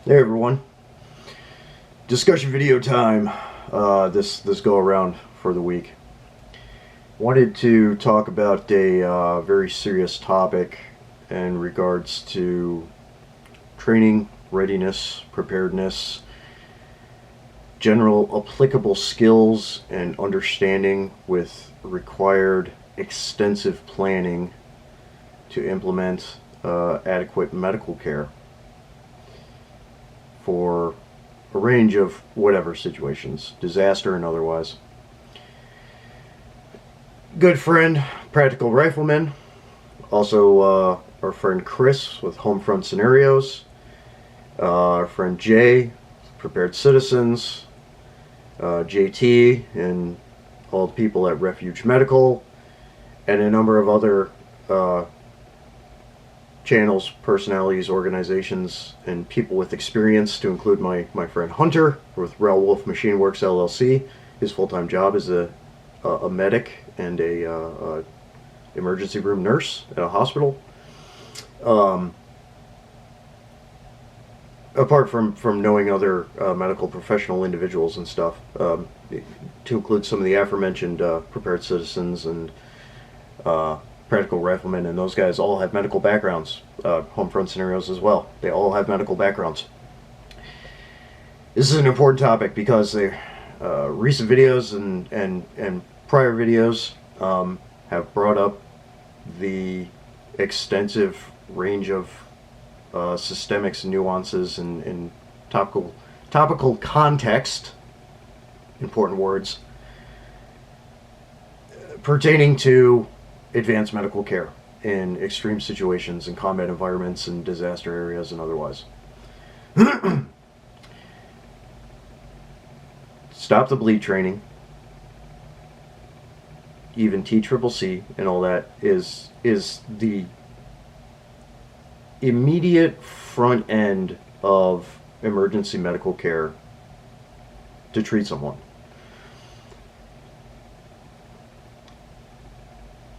Hey everyone, discussion video time. This go around for the week. Wanted to talk about a very serious topic in regards to training, readiness, preparedness, general applicable skills and understanding with required extensive planning to implement adequate medical care for a range of whatever situations, disaster and otherwise. Good friend, practical rifleman, also our friend Chris with Homefront Scenarios, our friend Jay, Prepared Citizens, JT, and all the people at Refuge Medical, and a number of other channels, personalities, organizations, and people with experience, to include my friend Hunter with Rel Wolf Machine Works LLC. His full-time job is a medic and a emergency room nurse at a hospital. Apart from knowing other medical professional individuals and stuff, to include some of the aforementioned Prepared Citizens and Practical Riflemen, and those guys all have medical backgrounds. Homefront Scenarios as well. They all have medical backgrounds. This is an important topic because the recent videos and prior videos have brought up the extensive range of systemics and nuances and topical context, important words, pertaining to advanced medical care in extreme situations in combat environments and disaster areas and otherwise. Stop the bleed training, even TCCC and all that, is the immediate front end of emergency medical care to treat someone.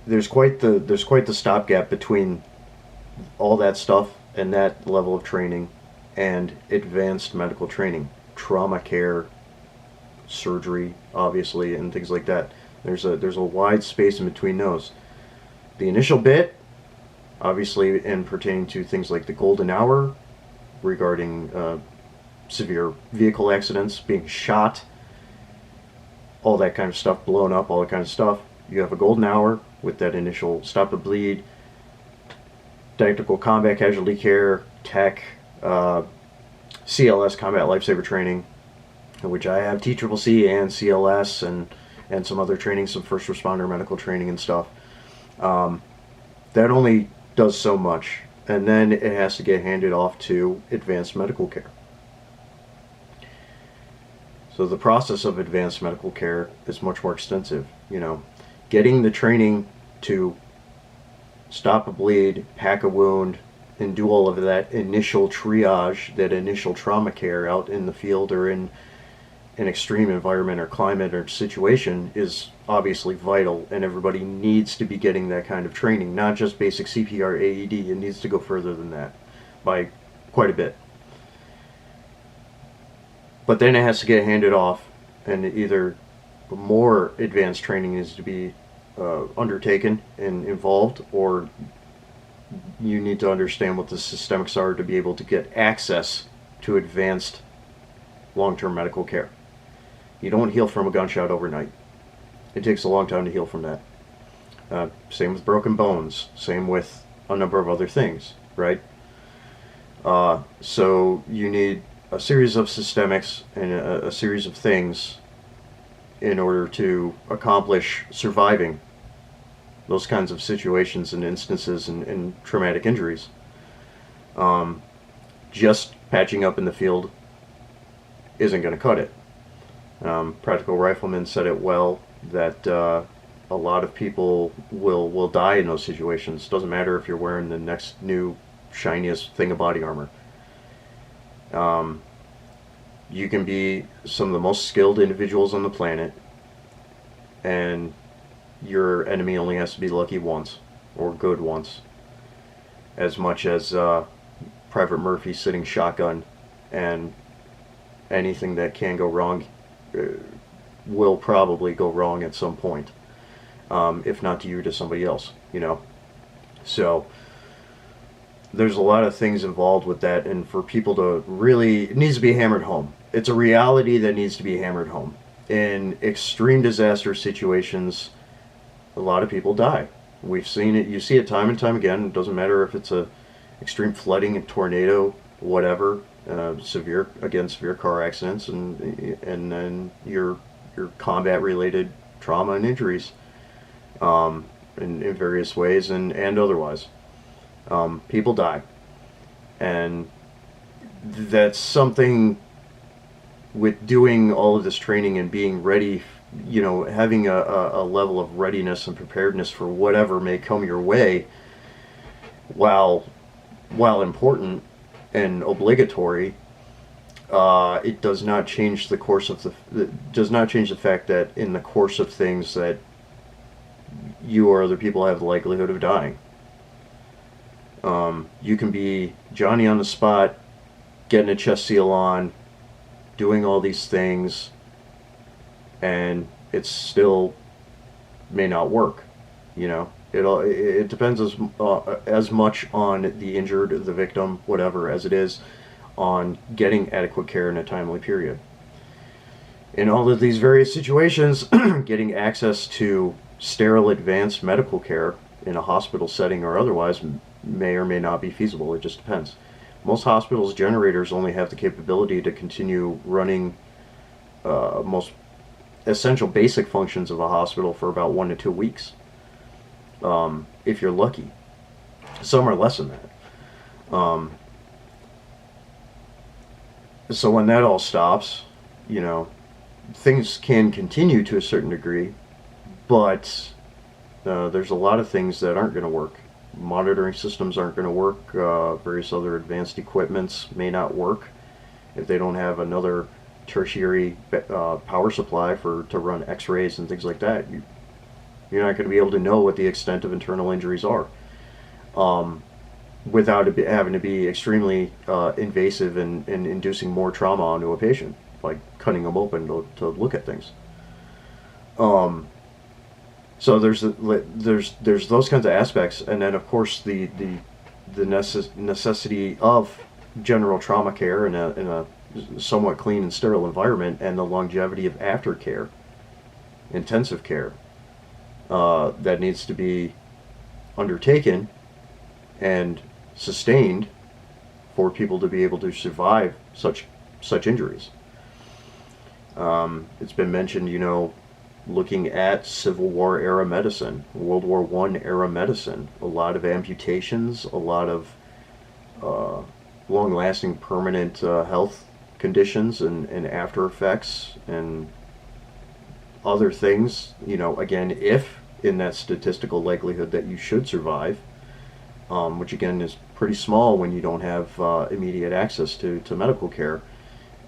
There's quite the stopgap between all that stuff and that level of training and advanced medical training, trauma care, surgery, obviously, and things like that. There's a wide space in between those. The initial bit, obviously, in pertaining to things like the golden hour regarding severe vehicle accidents, being shot, all that kind of stuff, blown up, all that kind of stuff. You have a golden hour with that initial stop the bleed, tactical combat casualty care, tech, CLS, combat lifesaver training, which I have TCCC and CLS and some other training, some first responder medical training and stuff. That only does so much, and then it has to get handed off to advanced medical care. So the process of advanced medical care is much more extensive. Getting the training to stop a bleed, pack a wound, and do all of that initial triage, that initial trauma care out in the field or in an extreme environment or climate or situation is obviously vital, and everybody needs to be getting that kind of training, not just basic CPR, AED. It needs to go further than that by quite a bit. But then it has to get handed off, and either more advanced training needs to be undertaken and involved, or you need to understand what the systemics are to be able to get access to advanced long-term medical care. You don't heal from a gunshot overnight. It takes a long time to heal from that. Same with broken bones. Same with a number of other things, right? So you need a series of systemics and a series of things in order to accomplish surviving those kinds of situations and instances and traumatic injuries. Just patching up in the field isn't going to cut it. Practical Rifleman said it well, that a lot of people will die in those situations. Doesn't matter if you're wearing the next new shiniest thing of body armor. You can be some of the most skilled individuals on the planet, and your enemy only has to be lucky once, or good once. As much as Private Murphy sitting shotgun and anything that can go wrong uh, will probably go wrong at some point, if not to you, to somebody else, you know. So there's a lot of things involved with that, and for people to really, it needs to be hammered home. It's a reality that needs to be hammered home. In extreme disaster situations, a lot of people die. We've seen it. You see it time and time again. It doesn't matter if it's a extreme flooding, a tornado, whatever, severe car accidents, and then your combat related trauma and injuries, in various ways and otherwise. People die, and that's something with doing all of this training and being ready, you know, having a level of readiness and preparedness for whatever may come your way, while important and obligatory, it does not change the course of does not change the fact that in the course of things that you or other people have the likelihood of dying. You can be Johnny on the spot, getting a chest seal on, doing all these things, and it still may not work. You know, it depends as much on the injured, the victim, whatever, as it is on getting adequate care in a timely period. In all of these various situations, getting access to sterile advanced medical care in a hospital setting or otherwise may or may not be feasible. It just depends. Most hospitals' generators only have the capability to continue running most essential basic functions of a hospital for about 1 to 2 weeks, if you're lucky. Some are less than that. So when that all stops, you know, things can continue to a certain degree, but there's a lot of things that aren't going to work. Monitoring systems aren't going to work. Various other advanced equipments may not work if they don't have another tertiary power supply to run x-rays and things like that. You're not going to be able to know what the extent of internal injuries are, without it having to be extremely invasive and inducing more trauma onto a patient, like cutting them open to look at things. So there's those kinds of aspects, and then of course the necessity of general trauma care in a somewhat clean and sterile environment, and the longevity of aftercare, intensive care, that needs to be undertaken and sustained for people to be able to survive such injuries. It's been mentioned, you know, looking at Civil War era medicine, World War I era medicine, a lot of amputations, a lot of long-lasting permanent health conditions and after effects and other things, you know, again, if in that statistical likelihood that you should survive, which again is pretty small when you don't have immediate access to medical care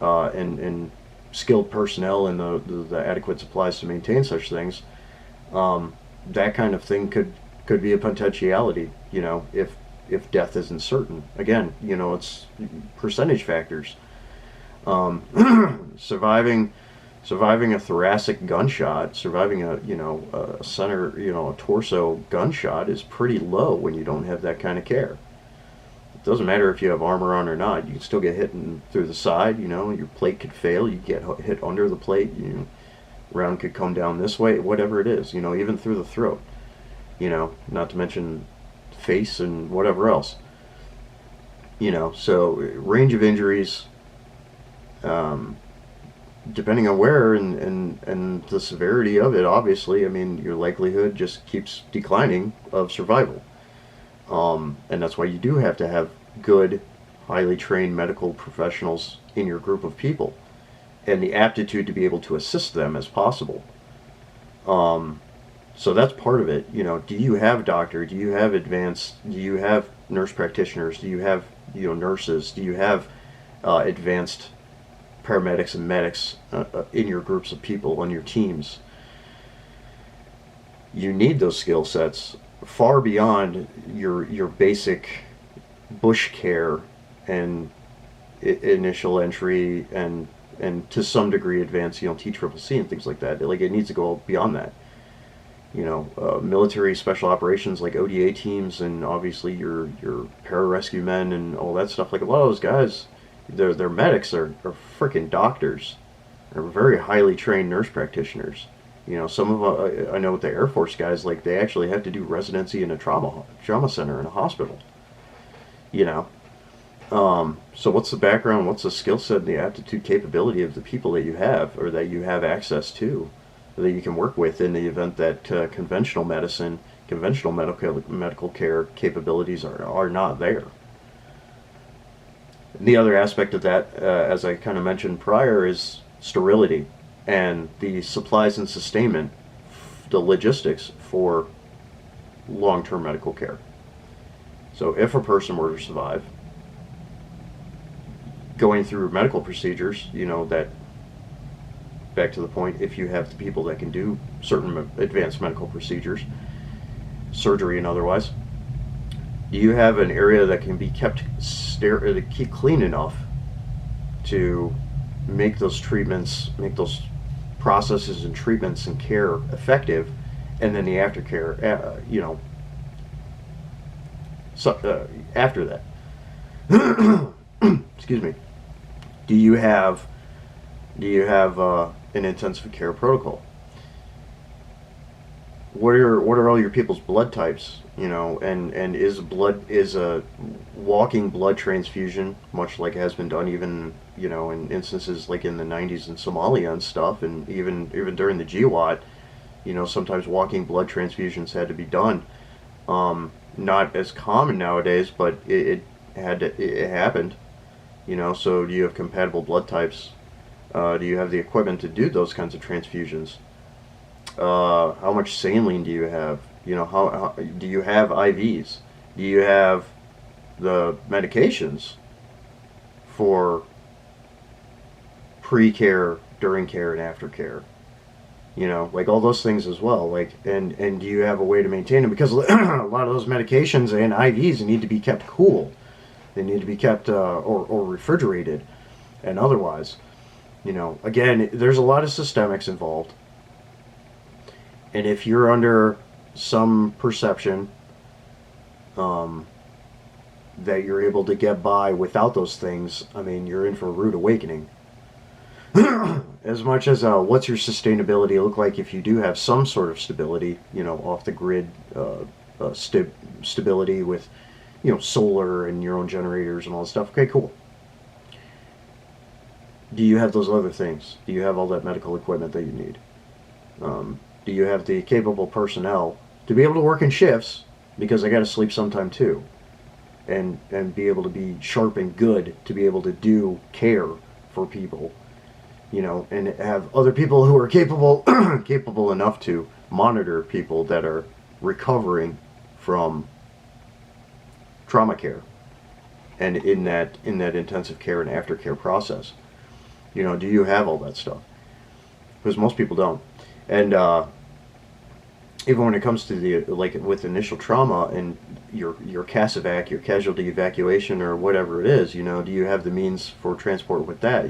and skilled personnel and the adequate supplies to maintain such things. That kind of thing could be a potentiality, you know, if death isn't certain. Again, you know, it's percentage factors. Surviving a thoracic gunshot, surviving a center, a torso gunshot is pretty low when you don't have that kind of care. It doesn't matter if you have armor on or not. You can still get hit through the side. You know, your plate could fail. You get hit under the plate. Round could come down this way. Whatever it is, even through the throat. Not to mention face and whatever else. So range of injuries. Depending on where and the severity of it, obviously, your likelihood just keeps declining of survival. And that's why you do have to have good, highly trained medical professionals in your group of people and the aptitude to be able to assist them as possible. So that's part of it. Do you have a doctor? Do you have nurse practitioners? Do you have, nurses? Do you have advanced paramedics and medics in your groups of people, on your teams? You need those skill sets far beyond your basic bush care and initial entry and to some degree advanced, TCCC and things like that. Like it needs to go beyond that. Military special operations like ODA teams and obviously your pararescue men and all that stuff. Like a lot of those guys, their medics are freaking doctors. They're very highly trained nurse practitioners. Some of I know with the Air Force guys, like they actually have to do residency in a trauma center in a hospital. You know, so what's the background? What's the skill set and the aptitude capability of the people that you have or that you have access to that you can work with in the event that conventional medicine, conventional medical care capabilities are not there? And the other aspect of that, as I kind of mentioned prior, is sterility and the supplies and sustainment, the logistics for long-term medical care. So if a person were to survive, going through medical procedures, that, back to the point, if you have the people that can do certain advanced medical procedures, surgery and otherwise, you have an area that can be kept keep clean enough to make those treatments, make those processes and treatments and care effective, and then the aftercare, after that. Excuse me. Do you have an intensive care protocol? What are all your people's blood types? And is a walking blood transfusion, much like it has been done even in instances like in the 90s in Somalia and stuff, and even during the GWAT, sometimes walking blood transfusions had to be done. Not as common nowadays, but it happened. So do you have compatible blood types? Do you have the equipment to do those kinds of transfusions? How much saline do you have? How do you have IVs? Do you have the medications for pre-care, during care, and after care? Like all those things as well. Like, and do you have a way to maintain them? Because a lot of those medications and IVs need to be kept cool. They need to be kept or refrigerated, and otherwise, again, there's a lot of systemics involved. And if you're under some perception that you're able to get by without those things, I mean, you're in for a rude awakening. As much as what's your sustainability look like if you do have some sort of stability, off the grid stability with, solar and your own generators and all that stuff. Okay, cool. Do you have those other things? Do you have all that medical equipment that you need? Do you have the capable personnel to be able to work in shifts, because I got to sleep sometime too, and be able to be sharp and good to be able to do care for people, and have other people who are capable enough to monitor people that are recovering from trauma care, and in that intensive care and aftercare process. Do you have all that stuff? Because most people don't. And even when it comes to the, like with initial trauma and your CASEVAC, your casualty evacuation or whatever it is, do you have the means for transport with that?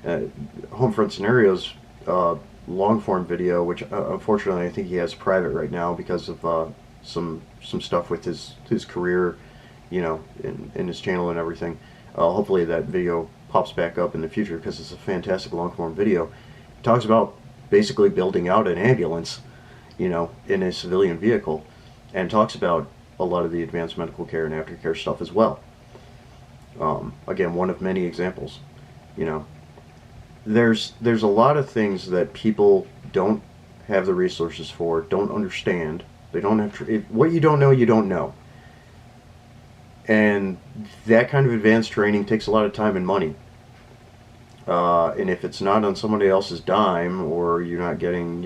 Homefront Scenarios long form video, which unfortunately I think he has private right now because of some stuff with his career, in his channel and everything. Hopefully that video pops back up in the future because it's a fantastic long form video. It talks about basically building out an ambulance, in a civilian vehicle, and talks about a lot of the advanced medical care and aftercare stuff as well. Again, one of many examples. There's a lot of things that people don't have the resources for, don't understand. They don't have what you don't know, you don't know. And that kind of advanced training takes a lot of time and money. And if it's not on somebody else's dime, or you're not getting,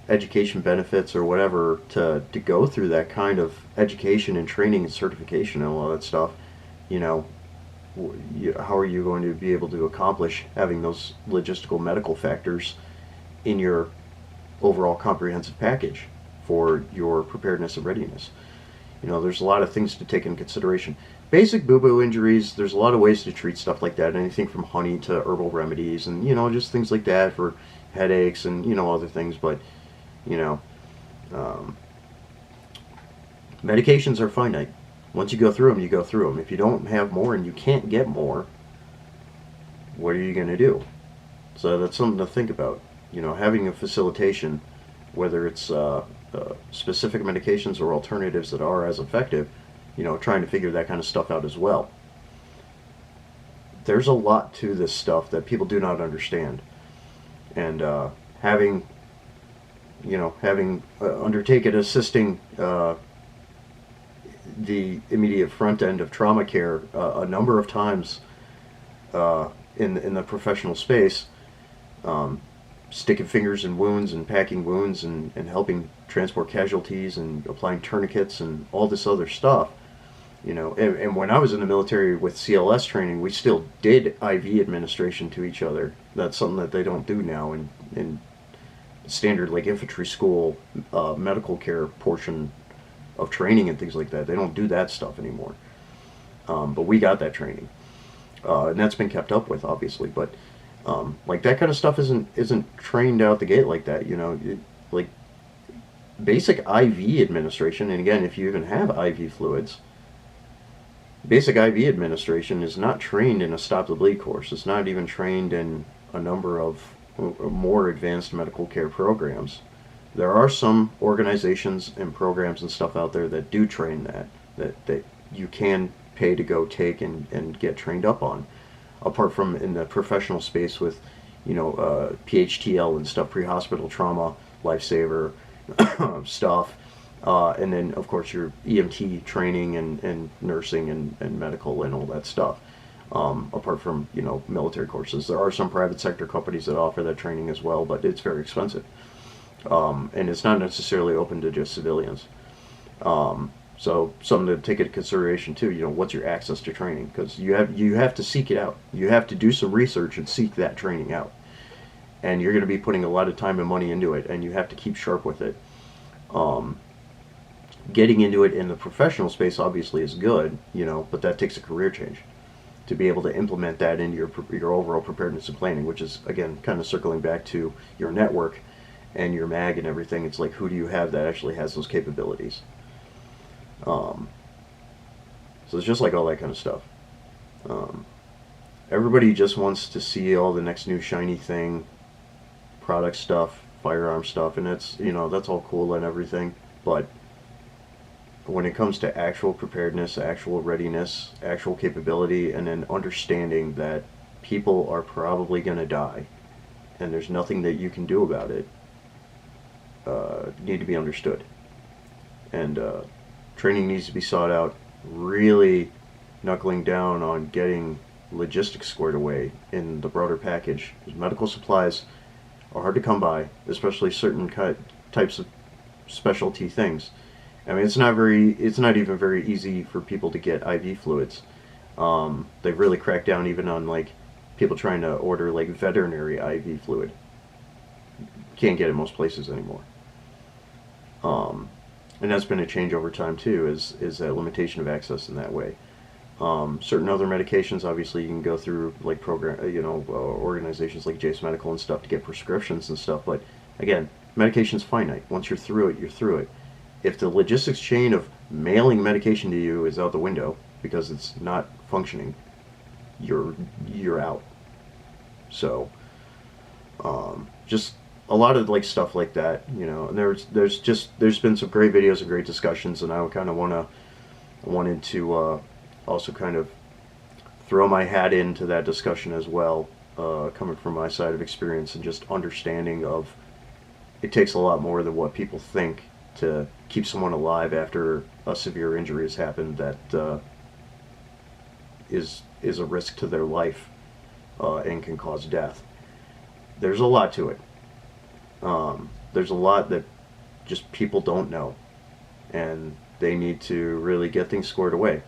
education benefits or whatever to go through that kind of education and training and certification and all that stuff, how are you going to be able to accomplish having those logistical medical factors in your overall comprehensive package for your preparedness and readiness? There's a lot of things to take into consideration. basic boo-boo injuries, there's a lot of ways to treat stuff like that. Anything from honey to herbal remedies, and just things like that for headaches and other things. But you know, um, medications are finite. Once you go through them, you go through them. If you don't have more and you can't get more, what are you going to do? So that's something to think about. Having a facilitation, whether it's specific medications or alternatives that are as effective, trying to figure that kind of stuff out as well. There's a lot to this stuff that people do not understand, and having undertaken assisting the immediate front end of trauma care a number of times in the professional space, sticking fingers in wounds and packing wounds and helping transport casualties and applying tourniquets and all this other stuff. And when I was in the military with CLS training, we still did IV administration to each other. That's something that they don't do now in standard like infantry school medical care portion of training and things like that. They don't do that stuff anymore. But we got that training, and that's been kept up with, obviously. But like that kind of stuff isn't trained out the gate like that. Like basic IV administration, and again, if you even have IV fluids, basic IV administration is not trained in a Stop the Bleed course. It's not even trained in a number of more advanced medical care programs. There are some organizations and programs and stuff out there that do train that you can pay to go take and get trained up on. Apart from in the professional space with, PHTL and stuff, pre-hospital trauma, lifesaver stuff, and then of course your EMT training and nursing and medical and all that stuff. Apart from military courses, there are some private sector companies that offer that training as well, but it's very expensive. And it's not necessarily open to just civilians. So something to take into consideration too. What's your access to training? Because you have to seek it out. You have to do some research and seek that training out. And you're going to be putting a lot of time and money into it, and you have to keep sharp with it. Getting into it in the professional space obviously is good, but that takes a career change to be able to implement that into your overall preparedness and planning, which is again kind of circling back to your network and your mag and everything. It's like, who do you have that actually has those capabilities? So it's just like all that kind of stuff. Everybody just wants to see all the next new shiny thing, product stuff, firearm stuff, and that's all cool and everything, but when it comes to actual preparedness, actual readiness, actual capability, and then understanding that people are probably going to die and there's nothing that you can do about it, need to be understood. And training needs to be sought out, really knuckling down on getting logistics squared away in the broader package. Because medical supplies are hard to come by, especially certain types of specialty things. I mean, it's not even very easy for people to get IV fluids. They've really cracked down even on like people trying to order like veterinary IV fluid. Can't get it most places anymore. And that's been a change over time too, is that limitation of access in that way. Certain other medications, obviously, you can go through like organizations like Jace Medical and stuff to get prescriptions and stuff. But again, medication's finite. Once you're through it, you're through it. If the logistics chain of mailing medication to you is out the window because it's not functioning, you're out. So, just a lot of like stuff like that, and there's been some great videos and great discussions, and I kind of wanted to also kind of throw my hat into that discussion as well, coming from my side of experience and just understanding of it takes a lot more than what people think to keep someone alive after a severe injury has happened that is a risk to their life and can cause death. There's a lot to it. There's a lot that just people don't know, and they need to really get things squared away.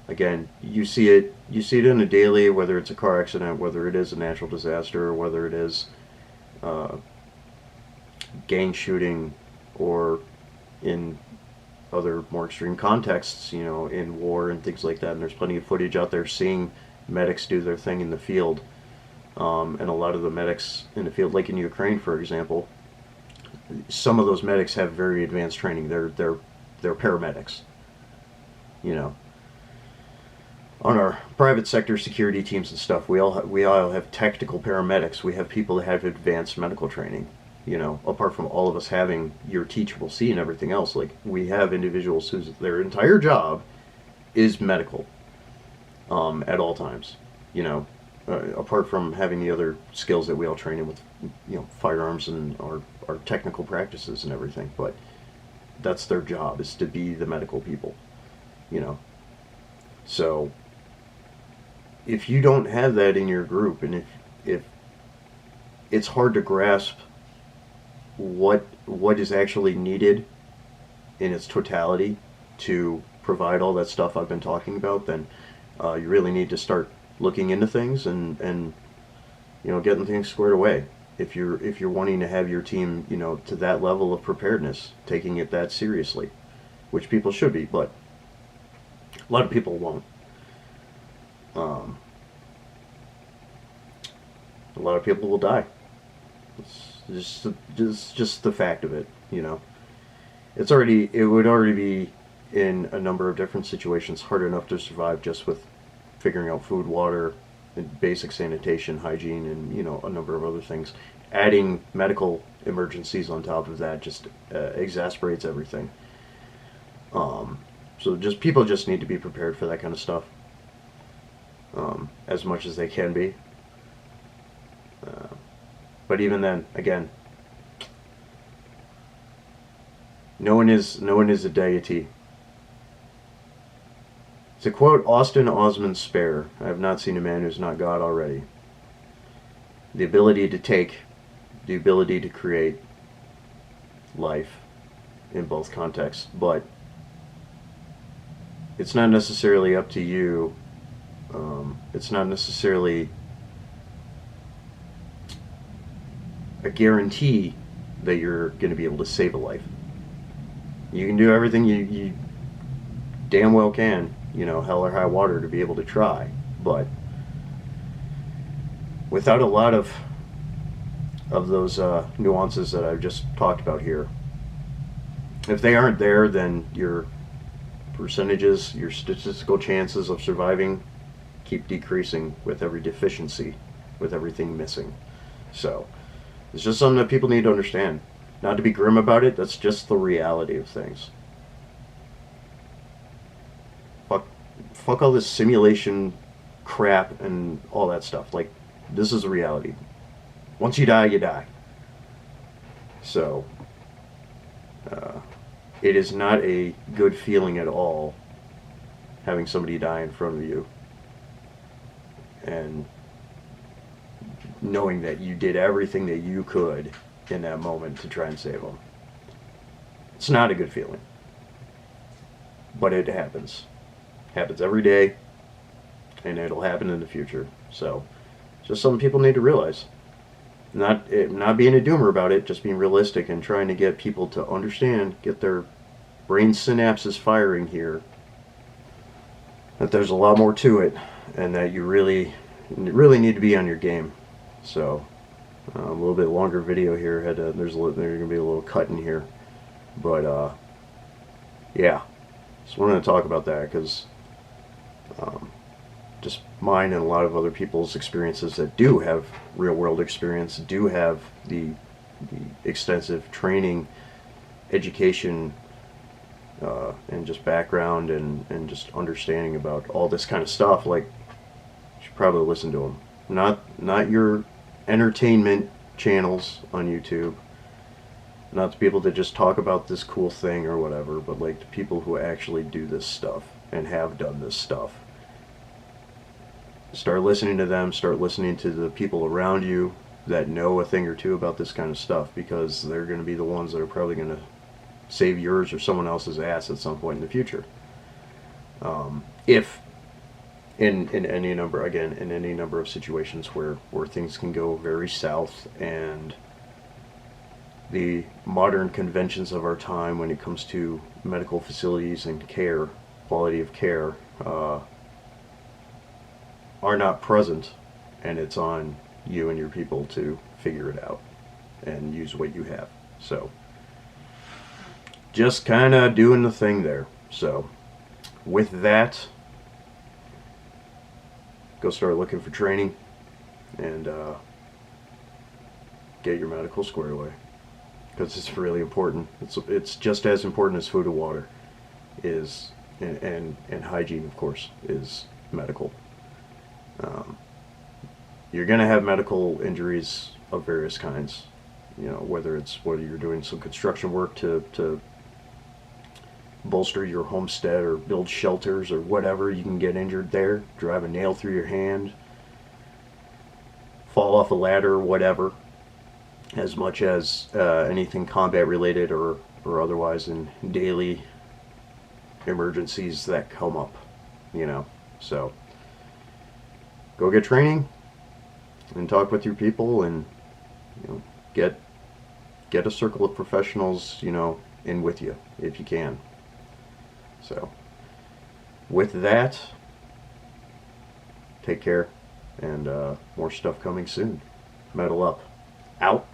Again, you see it in a daily, whether it's a car accident, whether it is a natural disaster, or whether it is gang shooting, or in other more extreme contexts, you know, in war and things like that. And there's plenty of footage out there seeing medics do their thing in the field. And a lot of the medics in the field, like in Ukraine, for example, some of those medics have very advanced training. They're paramedics. You know, on our private sector security teams and stuff, we all have technical paramedics. We have people that have advanced medical training. You know, apart from all of us having your teachable C and everything else, like we have individuals whose their entire job is medical at all times. You know, apart from having the other skills that we all train in with, you know, firearms and our technical practices and everything. But that's their job, is to be the medical people. You know, so if you don't have that in your group, and if it's hard to grasp what is actually needed in its totality to provide all that stuff I've been talking about, then you really need to start looking into things and you know, getting things squared away. If you're wanting to have your team, you know, to that level of preparedness, taking it that seriously, which people should be, but a lot of people won't. A lot of people will die. It's just the fact of it, you know. It would already be, in a number of different situations, hard enough to survive just with figuring out food, water, and basic sanitation, hygiene, and, you know, a number of other things. Adding medical emergencies on top of that just exasperates everything. So people just need to be prepared for that kind of stuff, as much as they can be. But even then, again, no one is a deity. To quote Austin Osman Spare, I have not seen a man who's not God already. The ability to take, the ability to create life in both contexts, but it's not necessarily up to you. It's not necessarily a guarantee that you're going to be able to save a life. You can do everything you damn well can, you know, hell or high water, to be able to try, but without a lot of those nuances that I've just talked about here, if they aren't there, then your percentages, your statistical chances of surviving keep decreasing with every deficiency, with everything missing. So it's just something that people need to understand. Not to be grim about it, that's just the reality of things. Fuck all this simulation crap and all that stuff. Like, this is the reality. Once you die, you die. So, it is not a good feeling at all having somebody die in front of you and knowing that you did everything that you could in that moment to try and save them. It's not a good feeling. But it happens. Happens every day, and it'll happen in the future. So, just something people need to realize. Not being a doomer about it, just being realistic and trying to get people to understand, get their brain synapses firing here, that there's a lot more to it, and that you really need to be on your game. So, a little bit longer video here. There's going to be a little cut in here, but yeah, just wanted to talk about that because just mine and a lot of other people's experiences that do have real world experience, do have the extensive training, education, and just background and just understanding about all this kind of stuff. Like, you should probably listen to them. Not your entertainment channels on YouTube, not the people that just talk about this cool thing or whatever, but like the people who actually do this stuff and have done this stuff. Start listening to them, start listening to the people around you that know a thing or two about this kind of stuff, because they're going to be the ones that are probably going to save yours or someone else's ass at some point in the future. If in any number of situations where things can go very south and the modern conventions of our time when it comes to medical facilities and care, quality of care, are not present, and it's on you and your people to figure it out and use what you have. So, just kind of doing the thing there. So, with that, go start looking for training and get your medical squared away, because it's really important. It's just as important as food and water is, and hygiene, of course, is medical. You're going to have medical injuries of various kinds, you know, whether you're doing some construction work to bolster your homestead or build shelters or whatever. You can get injured there, drive a nail through your hand, fall off a ladder, whatever, as much as anything combat related or otherwise in daily emergencies that come up, you know. So go get training and talk with your people, and you know, get a circle of professionals, you know, in with you if you can. So with that, take care, and more stuff coming soon. Metal up. Out.